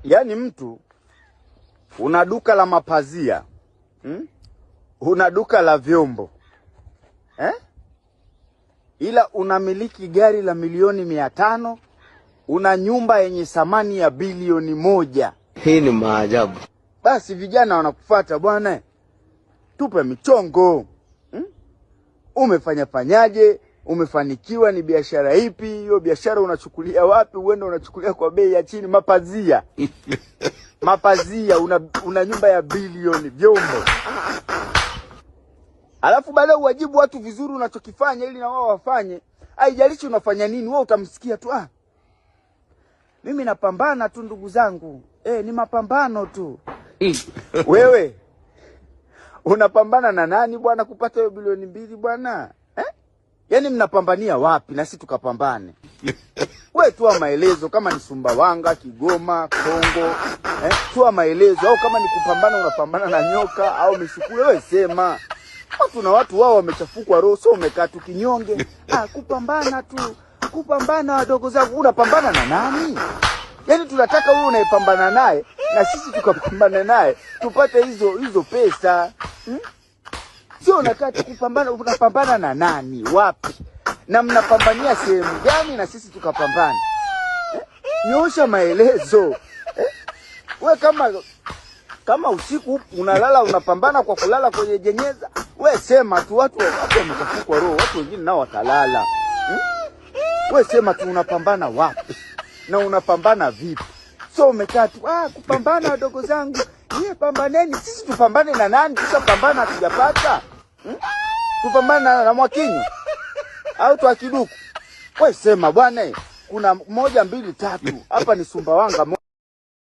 Yaani mtu una duka la mapazia, una duka la vyombo, ila unamiliki gari la milioni 500, una nyumba yenye thamani ya bilioni 1. Hii ni maajabu. Basi vijana wanakufuata, bwana, tupe michongo. Umefanya fanyaje? Umefanikiwa? Ni biashara ipi hiyo? Biashara unachukulia wapi? Uende unachukulia kwa bei ya chini. Mapazia mapazia, una nyumba ya bilioni, vyombo. Alafu baada uwajibu watu vizuri unachokifanya ili na wao wafanye. Haijalishi unafanya nini, wewe utamsikia tu, mimi napambana tu ndugu zangu. Ni mapambano tu. Wewe unapambana na nani bwana kupata hiyo bilioni 2 bwana? Yaani mnapambania wapi na sisi tukapambane? Wewe toa maelezo, kama ni Sumbawanga, Kigoma, Kongo, toa maelezo. Au kama ni kupambana unapambana na nyoka au misukule, wewe sema. Watu na watu wao wamechafukwa roho, sio umekaa tu kinyonge. Kupambana tu, kupambana wadogo zangu. Unapambana na nani? Yaani tunataka wewe unayepambana naye na sisi tukapambana naye tupate hizo pesa. Sio unataka kupambana, unapambana na nani? Wapi? Na mnapambania sehemu gani na sisi tukapambana? Nyosha maelezo. Wewe kama usiku unalala unapambana kwa kulala kwenye jenyeza, wewe sema tu. Watu wamechafukwa roho, watu wengine nao watalala. Wewe sema tu unapambana wapi na unapambana vipi? So umekaa tu kupambana wadogo zangu. Pambaneni, sisi tupambane na nani? Tushapambana hatujapata. Tupambana na Mwakinyo au Twakiduku? Wewe sema bwana, kuna 1 2 3 hapa ni Sumbawanga.